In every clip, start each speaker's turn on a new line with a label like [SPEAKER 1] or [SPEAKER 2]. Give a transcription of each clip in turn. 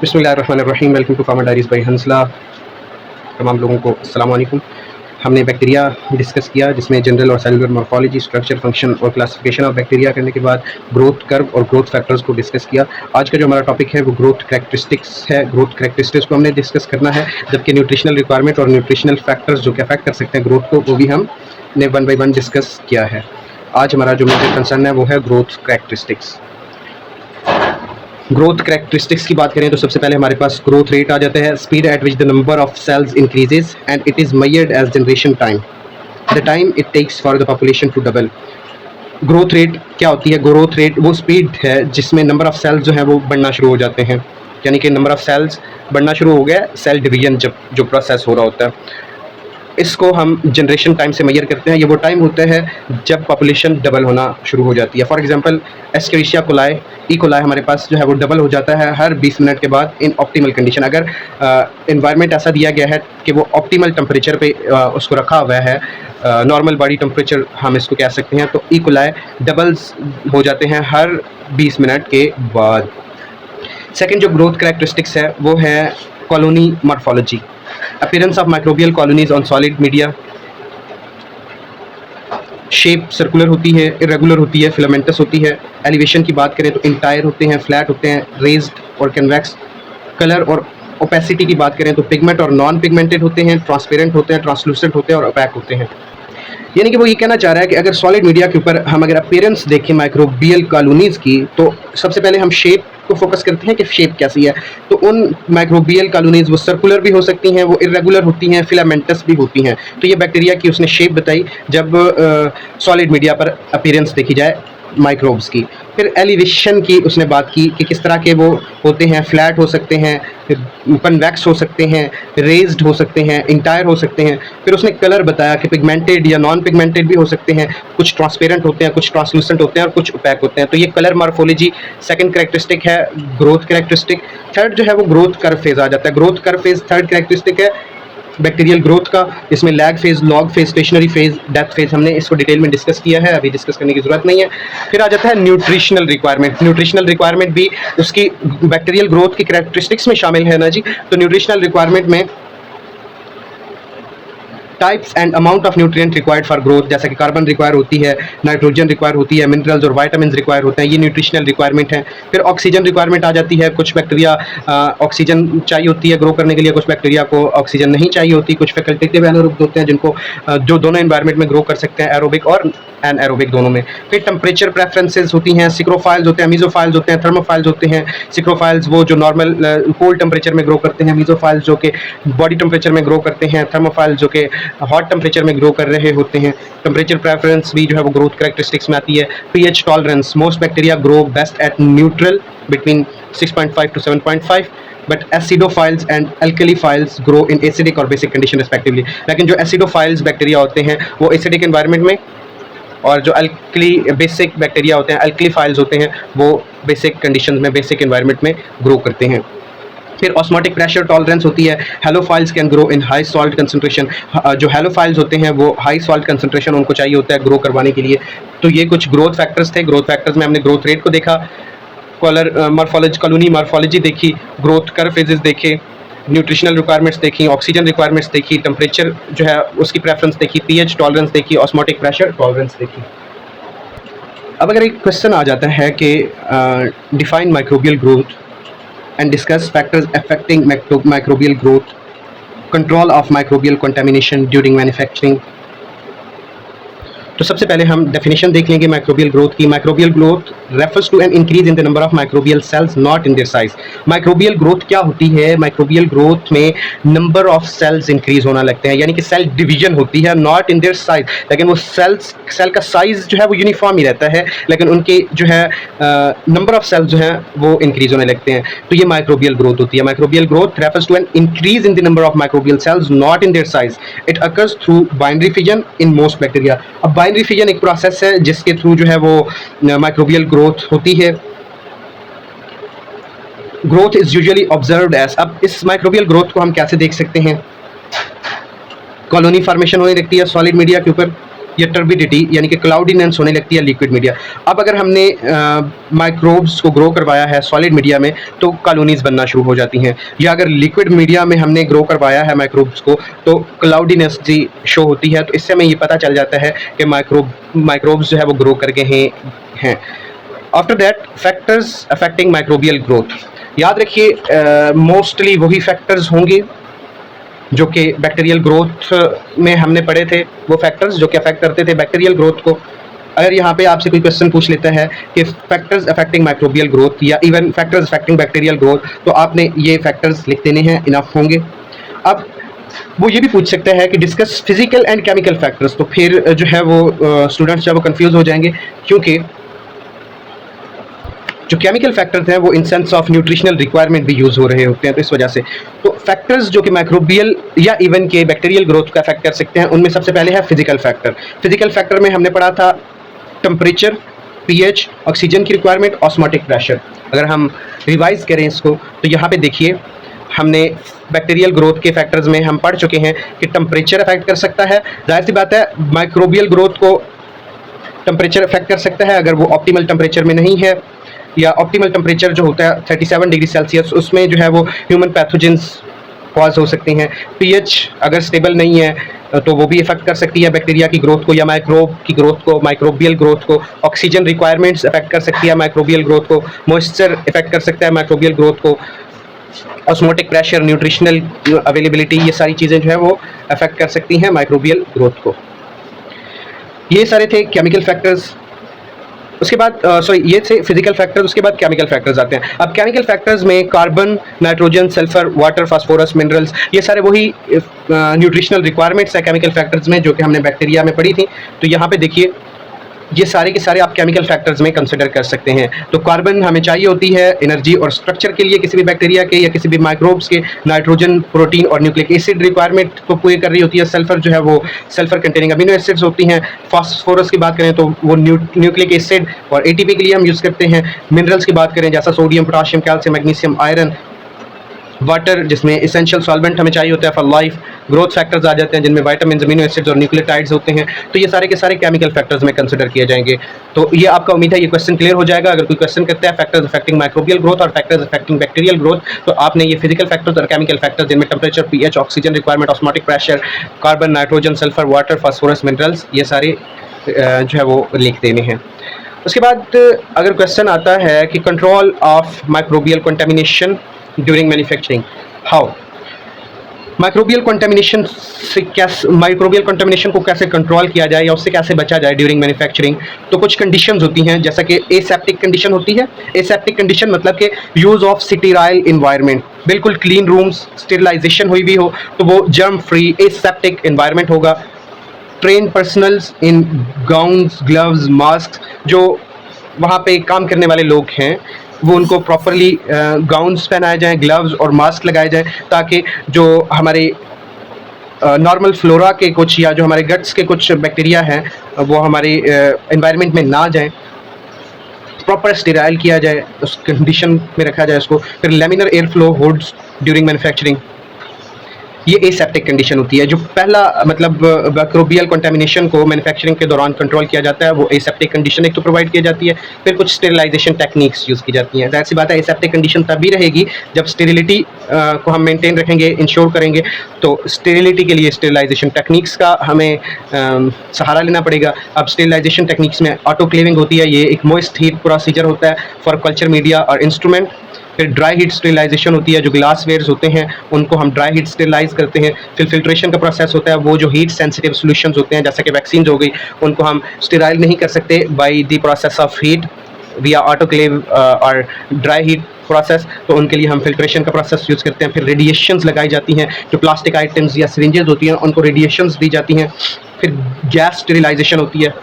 [SPEAKER 1] बिस्मिल्लाहिर्रहमानिर्रहीम। Welcome to farmer diaries by Hansla. तमाम लोगों को अस्सलाम वालेकुम। हमने बैक्टीरिया डिस्कस किया जिसमें जनरल और सेलुलर मॉर्फोलॉजी, स्ट्रक्चर, फंक्शन और क्लासिफिकेशन ऑफ बैक्टीरिया करने के बाद ग्रोथ कर्व और ग्रोथ फैक्टर्स को डिस्कस किया। आज का जो हमारा टॉपिक है वो ग्रोथ करैक्टरिस्टिक्स है। ग्रोथ करैक्टरिस्टिक्स को हमने डिस्कस करना है, जबकि न्यूट्रिशनल रिक्वायरमेंट और न्यूट्रिशनल फैक्टर्स जो कि अफेक्ट कर सकते हैं ग्रोथ को, वो भी हमने वन बाई वन डिस्कस किया है। आज हमारा जो मेजर कंसर्न है वो है ग्रोथ करैक्टरिस्टिक्स। ग्रोथ करैक्टरिस्टिक्स की बात करें तो सबसे पहले हमारे पास ग्रोथ रेट आ जाता है, speed at which the number of cells increases and it is measured as generation time, the time it takes for the population to double. Growth rate क्या होती है? ग्रोथ रेट वो स्पीड है जिसमें number of sales जो है वो बढ़ना शुरू हो जाते हैं, यानी कि नंबर ऑफ सेल्स बढ़ना शुरू हो गया, सेल डिवीजन जब जो प्रोसेस हो रहा होता है, इसको हम जनरेशन टाइम से मेजर करते हैं। ये वो टाइम होता है जब पॉपुलेशन डबल होना शुरू हो जाती है। For example Escherichia coli, E coli हमारे पास जो है वो डबल हो जाता है हर 20 मिनट के बाद इन ऑप्टिमल कंडीशन। अगर एनवायरनमेंट ऐसा दिया गया है कि वो ऑप्टिमल टेम्परेचर पे उसको रखा हुआ है, नॉर्मल बॉडी टेम्परेचर हम इसको कह सकते हैं, तो ई कोलाई डबल्स हो जाते हैं हर 20 मिनट के बाद। सेकेंड जो ग्रोथ करैक्टरिस्टिक्स है वो है colony morphology, appearance of microbial colonies on solid media. Shape circular होती है, इरेगुलर होती है, फिलामेंटस होती है। एलिवेशन की बात करें तो इंटायर होते हैं, फ्लैट होते हैं, रेज्ड और कन्वेक्स। कलर और ओपेसिटी की बात करें तो पिगमेंट और नॉन पिगमेंटेड होते हैं, ट्रांसपेरेंट होते हैं, ट्रांसलूसेंट होते हैं और ओपैक होते हैं। यानी कि वो ये कहना चाह रहा है कि अगर सॉलिड मीडिया के ऊपर हम अगर अपीयरेंस देखें माइक्रोबियल कॉलोनीज़ की, तो सबसे पहले हम शेप को फोकस करते हैं कि शेप कैसी है। तो उन माइक्रोबियल कॉलोनीज़ वो सर्कुलर भी हो सकती हैं, वो इरेगुलर होती हैं, फिलामेंटस भी होती हैं। तो ये बैक्टीरिया की उसने शेप बताई जब सॉलिड मीडिया पर अपीयरेंस देखी जाए माइक्रोब्स की। फिर एलिवेशन की उसने बात की कि किस तरह के वो होते हैं, फ्लैट हो सकते हैं, कन्वेक्स हो सकते हैं, रेज्ड हो सकते हैं, इंटायर हो सकते हैं। फिर उसने कलर बताया कि पिगमेंटेड या नॉन पिगमेंटेड भी हो सकते हैं, कुछ ट्रांसपेरेंट होते हैं, कुछ ट्रांसलूसेंट होते हैं और कुछ ओपैक होते हैं। तो ये कलर मॉर्फोलॉजी सेकंड कैरेक्टरिस्टिक है ग्रोथ कैरेक्टरिस्टिक। थर्ड जो है वो ग्रोथ कर्व फेज आ जाता है। Growth curve phase third characteristic है बैक्टीरियल ग्रोथ का। इसमें lag phase, log phase, stationary phase, death phase, हमने इसको डिटेल में डिस्कस किया है, अभी डिस्कस करने की जरूरत नहीं है। फिर आ जाता है न्यूट्रिशनल रिक्वायरमेंट। न्यूट्रिशनल रिक्वायरमेंट भी उसकी बैक्टीरियल ग्रोथ की कैरेक्टरिस्टिक्स में शामिल है ना जी। तो न्यूट्रिशनल रिक्वायरमेंट में types and amount of nutrient required for growth, जैसा कि कार्बन रिक्वायर होती है, नाइट्रोजन रिक्वायर होती है, मिनरल्स और वाइटामिन रिक्वायर होते हैं, ये न्यूट्रिशनल रिक्वायरमेंट है। फिर ऑक्सीजन रिक्वायरमेंट आ जाती है। कुछ बैक्टीरिया ऑक्सीजन चाहिए होती है ग्रो करने के लिए, कुछ बैक्टीरिया को ऑक्सीजन नहीं चाहिए होती। कुछ फैकल्टेटिव एनारोबिक होते हैं जिनको जो दोनों एनवायरनमेंट में ग्रो कर सकते हैं, एरोबिक और एनएरोबिक दोनों में। फिर टेम्परेचर प्रेफरेंसेस होती हैं, सिक्रोफाइल्स होते हैं, मीजोफाइल्स होते हैं, थर्मोफाइल्स होते हैं। सिक्रोफाइल्स वो जो नॉर्मल कोल्ड टेम्परेचर में ग्रो करते हैं, मीजोफाइल्स जो कि बॉडी टेम्परेचर में ग्रो करते हैं, थर्मोफाइल्स जो कि हॉट टेम्परेचर में ग्रो कर रहे होते हैं। टेम्परेचर प्रेफरेंस भी जो है वो ग्रोथ कैरेक्टरिस्टिक्स में आती है। PH tolerance, most bacteria grow best at neutral between 6.5 to 7.5, but acidophiles and alkaliphiles grow in acidic और बेसिक कंडीशन रिस्पेक्टिवली। लेकिन जो एसिडोफाइल्स बैक्टीरिया होते हैं वो एसिडिक एनवायरनमेंट में, और जो अल्कली बेसिक बैक्टीरिया होते हैं, अल्कलीफाइल्स होते हैं, वो बेसिक कंडीशन में, बेसिक एनवायरनमेंट में ग्रो करते हैं। फिर ऑस्मोटिक प्रेशर टॉलरेंस होती है। Halophiles can grow in high salt concentration. जो हेलोफाइल्स होते हैं वो हाई सॉल्ट कंसंट्रेशन उनको चाहिए होता है ग्रो करवाने के लिए। तो ये कुछ ग्रोथ फैक्टर्स थे। ग्रोथ फैक्टर्स में हमने ग्रोथ रेट को देखा, कॉलर मॉर्फोलॉजी, कॉलोनी मॉर्फोलॉजी देखी, ग्रोथ कर्व फेजेस देखे, न्यूट्रिशनल रिक्वायरमेंट्स देखी, ऑक्सीजन रिक्वायरमेंट्स देखी, टेम्परेचर जो है उसकी प्रेफरेंस देखी, पीएच टॉलरेंस देखी, ऑस्मोटिक प्रेशर टॉलरेंस देखी। अब अगर एक क्वेश्चन आ जाता है कि define microbial growth and discuss factors affecting microbial growth, control of microbial contamination during manufacturing। तो सबसे पहले हम डेफिनेशन देख लेंगे माइक्रोबियल ग्रोथ की। Microbial growth refers to an increase in the number of microbial cells not in their size. Microbial growth क्या होती है? माइक्रोबियल ग्रोथ में नंबर ऑफ सेल्स इंक्रीज होना लगते हैं, यानी कि सेल डिवीजन होती है, नॉट इन देयर साइज। लेकिन वो सेल का साइज जो है वो यूनिफॉर्म ही रहता है, लेकिन उनके जो है नंबर ऑफ सेल्स जो है वो इंक्रीज होने लगते हैं। तो ये माइक्रोबियल ग्रोथ होती है। Microbial growth refers to an increase in the number of microbial cells not in their size. It occurs through binary fission in most bacteria. अब बाइनरी फिजन एक प्रोसेस है जिसके थ्रू जो है वो माइक्रोबियल ग्रोथ होती है। Growth is usually observed as, अब इस माइक्रोबियल ग्रोथ को हम कैसे देख सकते हैं? कॉलोनी फॉर्मेशन होने लगती है सॉलिड मीडिया के ऊपर, या टर्बिडिटी यानी कि क्लाउडीनेस होने लगती है लिक्विड मीडिया। अब अगर हमने माइक्रोब्स को ग्रो करवाया है सॉलिड मीडिया में तो कॉलोनीज बनना शुरू हो जाती हैं, या अगर लिक्विड मीडिया में हमने ग्रो करवाया है माइक्रोब्स को तो क्लाउडीनेस जी शो होती है। तो इससे हमें ये पता चल जाता है कि माइक्रोब्स जो है वो ग्रो करके हैं। After that factors affecting microbial growth, याद रखिए मोस्टली वही फैक्टर्स होंगे जो कि बैक्टीरियल ग्रोथ में हमने पढ़े थे, वो फैक्टर्स जो कि अफेक्ट करते थे बैक्टीरियल ग्रोथ को। अगर यहाँ पे आपसे कोई क्वेश्चन पूछ लेता है कि फैक्टर्स अफेक्टिंग माइक्रोबियल ग्रोथ या even factors affecting bacterial growth, तो आपने ये फैक्टर्स लिख देने हैं, इनफ होंगे। अब वो ये भी पूछ सकता है कि discuss physical and chemical factors, तो फिर जो है वो स्टूडेंट्स जो है वो कंफ्यूज हो जाएंगे, क्योंकि जो केमिकल फैक्टर्स हैं वो in sense of nutritional requirement भी यूज़ हो रहे होते हैं। तो इस वजह से तो फैक्टर्स जो कि माइक्रोबियल या इवन के बैक्टीरियल ग्रोथ का अफेक्ट कर सकते हैं, उनमें सबसे पहले है फिजिकल फैक्टर। फिजिकल फैक्टर में हमने पढ़ा था टेम्परेचर, पीएच, ऑक्सीजन की रिक्वायरमेंट, ऑस्मोटिक प्रेशर। अगर हम रिवाइज करें इसको तो यहाँ पे देखिए हमने बैक्टीरियल ग्रोथ के फैक्टर्स में हम पढ़ चुके हैं कि टेम्परेचर अफेक्ट कर सकता है। जाहिर सी बात है माइक्रोबियल ग्रोथ को टेम्परेचर अफेक्ट कर सकता है अगर वो ऑप्टिमल टेम्परेचर में नहीं है, या ऑप्टिमल टेम्परेचर जो होता है 37 डिग्री सेल्सियस, उसमें जो है वो ह्यूमन पैथोजेंस कॉज हो सकती हैं। पीएच अगर स्टेबल नहीं है तो वो भी इफेक्ट कर सकती है बैक्टीरिया की ग्रोथ को या माइक्रोब की ग्रोथ को, माइक्रोबियल ग्रोथ को। ऑक्सीजन रिक्वायरमेंट्स अफेक्ट कर सकती है माइक्रोबियल ग्रोथ को, मॉइस्चर इफेक्ट कर सकता है माइक्रोबियल ग्रोथ को, ऑस्मोटिक प्रेशर, न्यूट्रिशनल अवेलेबिलिटी, ये सारी चीज़ें जो है वो अफेक्ट कर सकती हैं माइक्रोबियल ग्रोथ को। ये सारे थे केमिकल फैक्टर्स। उसके बाद ये थे फिजिकल फैक्टर्स, उसके बाद केमिकल फैक्टर्स आते हैं। अब केमिकल फैक्टर्स में carbon, nitrogen, sulphur, water, phosphorus, minerals, ये सारे वही न्यूट्रिशनल रिक्वायरमेंट्स है केमिकल फैक्टर्स में जो कि हमने बैक्टीरिया में पढ़ी थी। तो यहाँ पे देखिए ये सारे के सारे आप केमिकल फैक्टर्स में कंसिडर कर सकते हैं। तो कार्बन हमें चाहिए होती है एनर्जी और स्ट्रक्चर के लिए किसी भी बैक्टीरिया के या किसी भी माइक्रोब्स के। नाइट्रोजन प्रोटीन और न्यूक्लिक एसिड रिक्वायरमेंट को पूरी कर रही होती है। सल्फर जो है वो सल्फर कंटेनिंग अमीनो एसिड्स होती हैं। फास्फोरस की बात करें तो वो न्यूक्लिक एसिड और एटीपी के लिए हम यूज़ करते हैं। मिनरल्स की बात करें जैसा sodium, potassium, calcium, magnesium, iron. Water जिसमें इसेंशियल सॉल्वेंट हमें चाहिए होता है फॉर लाइफ। ग्रोथ फैक्टर्स आ जाते हैं जिनमें विटामिन, अमीनो एसिड्स और न्यूक्लियोटाइड्स होते हैं। तो ये सारे के सारे केमिकल फैक्टर्स में कंसिडर किए जाएंगे। तो ये आपका उम्मीद है ये क्वेश्चन क्लियर हो जाएगा। अगर कोई क्वेश्चन करता है फैक्टर्स अफेक्टिंग माइक्रोबियल ग्रोथ और फैक्टर्स अफेक्टिंग बैक्टीरियल ग्रोथ, तो आपने ये फिजिकल फैक्टर्स और केमिकल फैक्टर्स जिनमें temperature, pH, oxygen requirement, osmotic pressure, carbon, nitrogen, sulphur, water, phosphorus, minerals, ये सारे जो है वो लिख देने हैं। उसके बाद अगर क्वेश्चन आता है कि control of microbial contamination during manufacturing, how microbial contamination से माइक्रोबियल कंटेमिनेशन को कैसे कंट्रोल किया जाए या उससे कैसे बचा जाए ड्यूरिंग मैन्युफैक्चरिंग। तो कुछ कंडीशंस होती हैं जैसा कि एसेप्टिक कंडीशन होती है। एसेप्टिक कंडीशन मतलब कि यूज़ ऑफ स्टेराइल इन्वायरमेंट, बिल्कुल क्लीन रूम्स, स्टेरिलाइजेशन हुई भी हो तो वो जर्म फ्री एसेप्टिक इन्वायरमेंट होगा। ट्रेन पर्सनल्स इन गाउन्स, ग्लव्स, मास्क, जो वहाँ पे काम करने वाले लोग हैं वो उनको प्रॉपरली गाउन्स पहनाए जाएं, ग्लव्स और मास्क लगाए जाएं, ताकि जो हमारे नॉर्मल फ्लोरा के कुछ या जो हमारे गट्स के कुछ बैक्टीरिया हैं वो हमारे एनवायरनमेंट में ना जाएं। प्रॉपर स्टेराइल किया जाए, उस कंडीशन में रखा जाए उसको। फिर laminar air flow hoods during manufacturing, ये एसेप्टिक कंडीशन होती है। जो पहला मतलब माइक्रोबियल कंटेमिनेशन को मैन्युफैक्चरिंग के दौरान कंट्रोल किया जाता है वो एसेप्टिक कंडीशन एक तो प्रोवाइड की जाती है। फिर कुछ स्टेरिलाइजेशन टेक्निक्स यूज़ की जाती हैं। जाहिर सी बात है एसेप्टिक कंडीशन तभी रहेगी जब स्टेरिलिटी को हम मेंटेन रखेंगे, इंश्योर करेंगे। तो स्टेरिलिटी के लिए स्टेरिलाइजेशन टेक्निक्स का हमें सहारा लेना पड़ेगा। अब स्टेरिलाइजेशन टेक्निक्स में ऑटोक्लेविंग होती है, ये एक मॉइस्ट हीट प्रोसीजर होता है फॉर कल्चर मीडिया और इंस्ट्रूमेंट। फिर ड्राई हीट स्टेरिलाइजेशन होती है, जो ग्लास वेयर्स होते हैं उनको हम ड्राई हीट स्टेरिलाइज करते हैं। फिर फिल्ट्रेशन का प्रोसेस होता है, वो जो हीट सेंसिटिव सॉल्यूशंस होते हैं जैसे कि वैक्सीन हो गई, उनको हम स्टेराइल नहीं कर सकते by the process of heat विया ऑटोक्लेव और ड्राई हीट प्रोसेस, तो उनके लिए हम फिल्ट्रेशन का प्रोसेस यूज़ करते हैं। फिर रेडिएशंस लगाई जाती हैं, जो प्लास्टिक आइटम्स या सिरिंजेस होती हैं उनको रेडिएशंस दी जाती हैं। फिर गैस स्टेरिलाइजेशन होती है।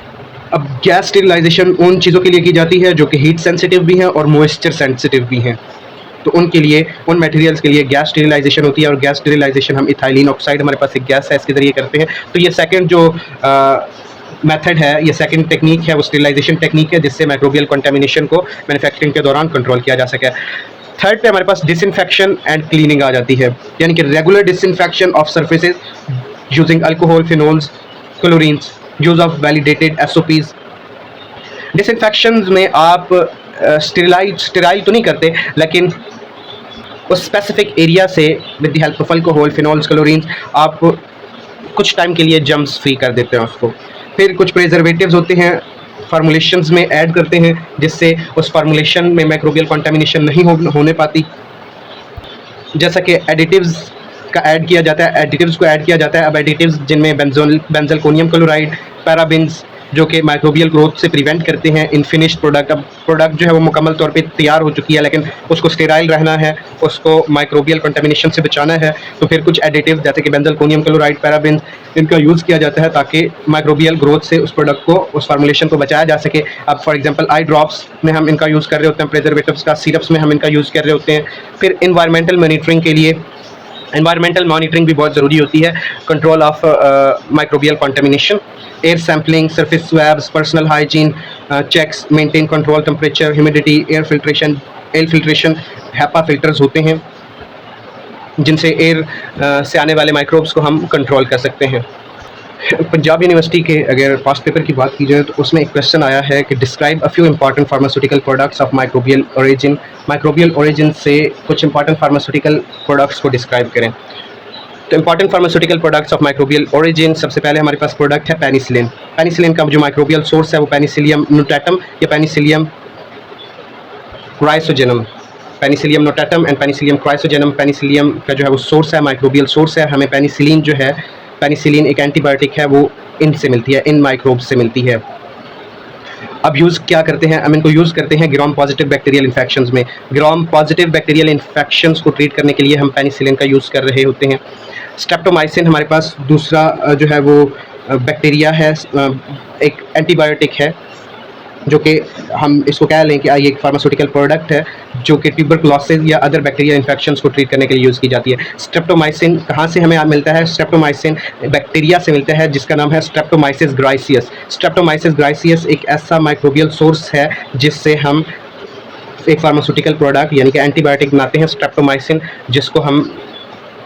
[SPEAKER 1] अब गैस स्टेरिलाइजेशन उन चीज़ों के लिए की जाती है जो कि हीट सेंसिटिव भी हैं और मॉइस्चर सेंसिटिव भी हैं, तो उनके लिए उन मटेरियल्स के लिए गैस स्टेरिलाइजेशन होती है। और गैस स्टेरिलाइजेशन हम इथाइलिन ऑक्साइड, हमारे पास एक गैस है, इसके ज़रिए करते हैं। तो ये सेकंड जो मेथड है, ये सेकंड टेक्निक है, वो स्टेरिलाइजेशन टेक्निक है जिससे माइक्रोबियल कंटेमिनेशन को मैन्युफैक्चरिंग के दौरान कंट्रोल किया जा सके। थर्ड पे हमारे पास डिसइंफेक्शन एंड क्लीनिंग आ जाती है, यानी कि regular disinfection of surfaces using alcohol, phenols, chlorines use of validated SOPs। डिसइंफेक्शंस में आप स्टेराइल तो नहीं करते, लेकिन उस स्पेसिफिक एरिया से with the help of alcohol, phenols, chlorine आप कुछ टाइम के लिए जम्स फ्री कर देते हैं उसको। फिर कुछ प्रिजर्वेटिव्स होते हैं, फार्मूलेशंस में ऐड करते हैं, जिससे उस फार्मूलेशन में माइक्रोबियल कंटामिनेशन नहीं होने पाती। जैसा कि एडिटिव्स का ऐड किया जाता है, एडिटिव्स को ऐड किया जाता है। अब एडिटिव्स जिनमें बेंजोलकोनियम क्लोराइड, पैराबिन्स, जो कि माइक्रोबियल ग्रोथ से प्रिवेंट करते हैं इन फिनिश्ड प्रोडक्ट। अब प्रोडक्ट जो है वो मुकम्मल तौर पे तैयार हो चुकी है, लेकिन उसको स्टेराइल रहना है, उसको माइक्रोबियल कंटामिनेशन से बचाना है, तो फिर कुछ एडिटिव जैसे कि बेंजोलकोनियम क्लोराइड, पैराबिन्स, इनका यूज़ किया जाता है ताकि माइक्रोबियल ग्रोथ से उस प्रोडक्ट को, उस फार्मूलेशन को बचाया जा सके। अब फॉर एग्जांपल आई ड्रॉप्स में हम इनका यूज़ कर रहे होते हैं, प्रिजर्वेटिव्स का, सिरप्स में हम इनका यूज़ कर रहे होते हैं। फिर इन्वायरमेंटल मॉनिटरिंग के लिए एनवायरमेंटल मॉनिटरिंग भी बहुत ज़रूरी होती है, control of microbial contamination, air sampling, surface swabs, personal hygiene checks, maintain control temperature, humidity, air filtration, HEPA filters होते हैं जिनसे एयर से आने वाले माइक्रोब्स को हम कंट्रोल कर सकते हैं। पंजाब यूनिवर्सिटी के अगर पास्ट पेपर की बात की जाए तो उसमें एक क्वेश्चन आया है कि describe a few important pharmaceutical products of microbial origin. Microbial origin से कुछ इंपॉर्टेंट फार्मास्यूटिकल प्रोडक्ट्स को डिस्क्राइब करें। तो important pharmaceutical products of microbial origin, सबसे पहले हमारे पास प्रोडक्ट है पेनिसिलिन। पेनिसिलिन का जो माइक्रोबियल सोर्स है वो पेनिसिलियम नोटाटम या Penicillium chrysogenum, Penicillium notatum and Penicillium chrysogenum. Penicillium का जो है वो सोर्स है, माइक्रोबियल सोर्स है। हमें पेनिसिलिन जो है, पेनिसिलिन एक एंटीबायोटिक है, वो इनसे मिलती है, इन माइक्रोब से मिलती है। अब यूज़ क्या करते हैं, हम इनको यूज़ करते हैं ग्राम पॉजिटिव बैक्टीरियल इन्फेक्शंस में। ग्राम पॉजिटिव बैक्टीरियल इन्फेक्शंस को ट्रीट करने के लिए हम पेनिसिलिन का यूज़ कर रहे होते हैं। स्ट्रेप्टोमाइसिन हमारे पास दूसरा जो है वो बैक्टीरिया है, एक एंटीबायोटिक है, जो कि हम इसको कह लें कि ये एक फार्मास्यूटिकल प्रोडक्ट है जो कि ट्यूबरकुलोसिस या अदर बैक्टीरियल इन्फेक्शंस को ट्रीट करने के लिए यूज़ की जाती है। स्ट्रेप्टोमाइसिन कहाँ से हमें मिलता है? स्ट्रेप्टोमाइसिन बैक्टीरिया से मिलता है जिसका नाम है स्ट्रेप्टोमाइसिस ग्राइसियस। स्ट्रेप्टोमाइसिस ग्राइसियस एक ऐसा माइक्रोबियल सोर्स है जिससे हम एक फार्मास्यूटिकल प्रोडक्ट यानी कि एंटीबायोटिक बनाते हैं, स्ट्रेप्टोमाइसिन, जिसको हम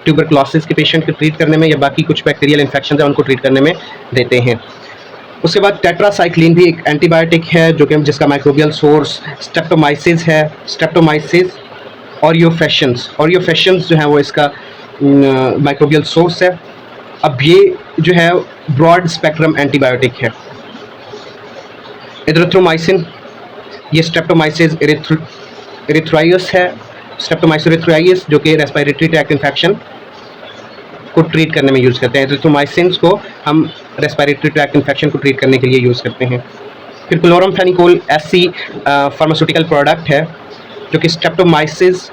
[SPEAKER 1] ट्यूबरकुलोसिस के पेशेंट को ट्रीट करने में या बाकी कुछ बैक्टीरियल इन्फेक्शन है उनको ट्रीट करने में देते हैं। उसके बाद टेट्रासाइक्लिन भी एक एंटीबायोटिक है जो कि जिसका माइक्रोबियल सोर्स स्ट्रेप्टोमाइसिस है। स्ट्रेप्टोमाइसिस ऑरियोफेशंस जो है वो इसका माइक्रोबियल सोर्स है। अब ये जो है ब्रॉड स्पेक्ट्रम एंटीबायोटिक है। एरिथ्रोमाइसिन, ये स्ट्रेप्टोमाइसिस एरिथ्राइयस है, स्ट्रेप्टोमाइसिस एरिथ्राइयस, जो कि रेस्पिरेटरी ट्रैक्ट इन्फेक्शन को ट्रीट करने में यूज़ करते हैं। एरिथ्रोमाइसिन को हम रेस्पिरेटरी ट्रैक्ट इन्फेक्शन को ट्रीट करने के लिए यूज़ करते हैं। फिर क्लोरामफेनिकोल ऐसी फार्मास्यूटिकल प्रोडक्ट है जो कि स्ट्रेप्टोमाइसिस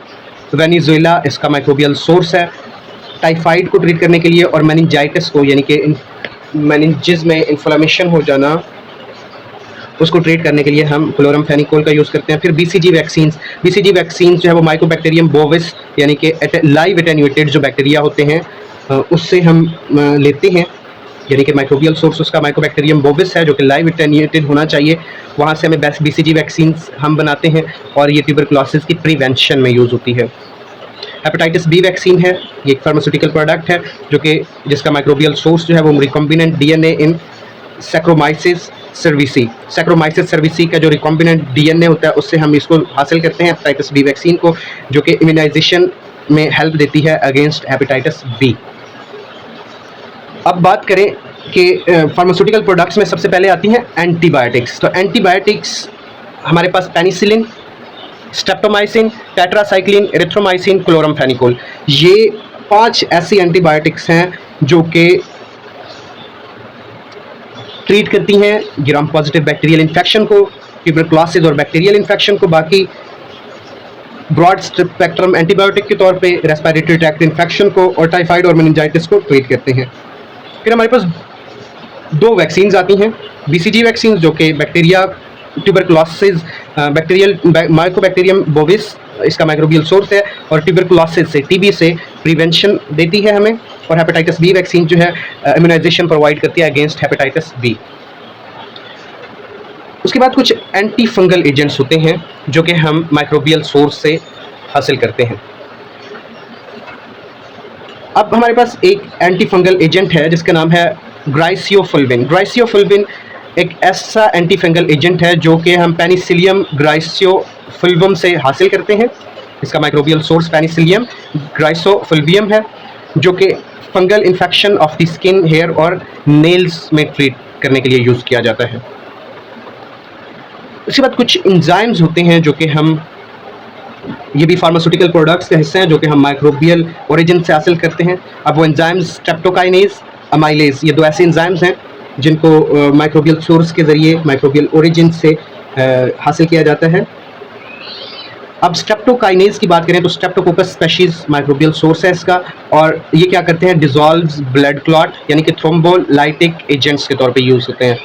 [SPEAKER 1] वेनेजुएला इसका माइक्रोबियल सोर्स है। टाइफाइड को ट्रीट करने के लिए और मेनिंजाइटिस को, यानी कि मेनिंजेस में इन्फ्लेमेशन हो जाना, उसको ट्रीट करने के लिए हम क्लोरामफेनिकोल का यूज़ करते हैं। फिर बीसीजी वैक्सीन जो है वो माइकोबैक्टीरियम बोविस यानी कि लाइव एटेन्यूएटेड जो बैक्टीरिया होते हैं उससे हम लेते हैं, यानी कि माइक्रोबियल सोर्स उसका माइकोबैक्टीरियम बोविस है जो कि लाइव एटेन्यूएटेड होना चाहिए। वहाँ से हमें बीसीजी वैक्सीन हम बनाते हैं और ये ट्यूबरकुलोसिस की प्रिवेंशन में यूज़ होती है। हेपेटाइटिस बी वैक्सीन है, ये एक फार्मास्यूटिकल प्रोडक्ट है जो कि जिसका माइक्रोबियल सोर्स जो है वो recombinant DNA in saccharomyces cerevisiae का जो रिकॉम्बिनेंट डीएनए होता है उससे हम इसको हासिल करते हैं, हेपेटाइटिस बी वैक्सीन को, जो कि इम्यूनाइजेशन में हेल्प देती है अगेंस्ट हेपेटाइटिस बी। अब बात करें कि फार्मास्यूटिकल प्रोडक्ट्स में सबसे पहले आती हैं एंटीबायोटिक्स। तो एंटीबायोटिक्स हमारे पास penicillin, streptomycin, tetracycline, erythromycin, chloramphenicol, ये 5 ऐसी एंटीबायोटिक्स हैं जो कि ट्रीट करती हैं ग्राम पॉजिटिव बैक्टीरियल इन्फेक्शन को, ट्यूबरकुलोसिस और बैक्टीरियल इन्फेक्शन को। बाकी ब्रॉड स्पेक्ट्रम एंटीबायोटिक के तौर पे रेस्पिरेटरी ट्रैक्ट इन्फेक्शन को और टाइफाइड और मेनिंजाइटिस को ट्रीट करते हैं। फिर हमारे पास 2 वैक्सीन्स आती हैं, बीसीजी वैक्सीन जो कि bacteria tuberculosis bacterial Mycobacterium bovis इसका माइक्रोबियल सोर्स है और ट्यूबरकुलोसिस से, टीबी से प्रिवेंशन देती है हमें। और हेपेटाइटिस बी वैक्सीन जो है इम्यूनाइजेशन प्रोवाइड करती है अगेंस्ट हेपेटाइटिस बी। उसके बाद कुछ एंटी फंगल एजेंट्स होते हैं जो कि हम माइक्रोबियल सोर्स से हासिल करते हैं। अब हमारे पास एक एंटी फंगल एजेंट है जिसका नाम है ग्राइसियोफुल्विन एक ऐसा एंटी फंगल एजेंट है जो कि हम पेनिसिलियम ग्राइसियोफुल्वम से हासिल करते हैं। इसका माइक्रोबियल सोर्स पेनिसिलियम ग्राइसोफुल्वियम है, जो कि fungal infection of the skin, hair और नेल्स में ट्रीट करने के लिए यूज़ किया जाता है। उसके बाद कुछ एंजाइम्स होते हैं जो कि हम, ये भी फार्मास्यूटिकल प्रोडक्ट्स के हिस्से हैं जो कि हम माइक्रोबियल ओरिजिन से हासिल करते हैं। अब वो एंजाइम्स स्ट्रेप्टोकाइनेज, अमाइलेज, ये दो ऐसे एंजाइम्स हैं जिनको माइक्रोबियल सोर्स के ज़रिए, माइक्रोबियल ओरिजिन से हासिल किया जाता है। अब स्ट्रेप्टोकाइनेज की बात करें तो स्ट्रेप्टोकोकस स्पीशीज माइक्रोबियल सोर्स है इसका, और ये क्या करते हैं, डिजॉल्व्स ब्लड क्लॉट यानी कि थ्रोम्बोलाइटिक एजेंट्स के तौर पे यूज़ होते हैं,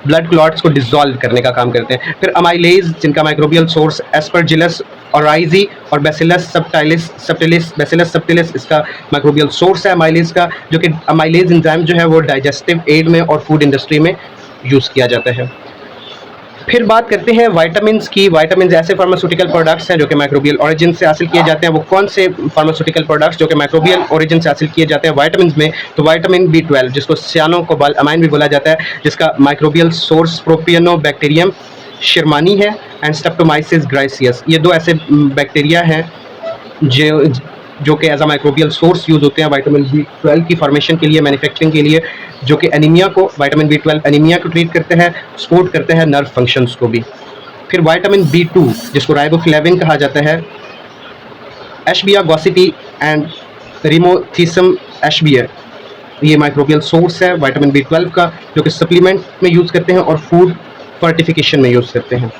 [SPEAKER 1] ब्लड क्लॉट्स को डिसॉल्व करने का काम करते हैं। फिर अमाइलेज जिनका माइक्रोबियल सोर्स एस्परजिलस ओराइजी और बैसिलस सबटिलिस इसका माइक्रोबियल सोर्स है अमाइलेज का, जो कि अमाइलेज एंजाइम जो है वो डाइजेस्टिव एड में और फूड इंडस्ट्री में यूज़ किया जाता है। फिर बात करते हैं वाइटामिन्स की। वाइटामिन्स ऐसे फार्मास्यूटिकल प्रोडक्ट्स हैं जो कि माइक्रोबियल ओरिजिन से हासिल किए जाते हैं। वो कौन से फार्मास्यूटिकल प्रोडक्ट्स जो कि माइक्रोबियल ओरिजिन से हासिल किए जाते हैं वाइटामिन्स में? तो वाइटामिन B12 जिसको सियानोकोबालामाइन भी बोला जाता है, जिसका माइक्रोबियल सोर्स प्रोपियोनोबैक्टीरियम शिरमानी है एंड स्ट्रेप्टोमाइसिस ग्राइसियस। ये दो ऐसे बैक्टीरिया हैं जो कि as a microbial source use होते हैं वाइटामिन B12 की फॉर्मेशन के लिए, मैन्युफैक्चरिंग के लिए, जो कि एनीमिया को, वाइटामिन B12 एनीमिया को ट्रीट करते हैं, सपोर्ट करते हैं नर्व फंक्शंस को भी। फिर वाइटामिन B2 जिसको राइबोफ्लेविन कहा जाता है, एशबिया गॉसिटी एंड रिमोथिसम एशबिया, ये माइक्रोबियल सोर्स है वाइटामिन B12 का, जो कि सप्लीमेंट में यूज़ करते हैं और फूड फोर्टिफिकेशन में यूज़ करते हैं।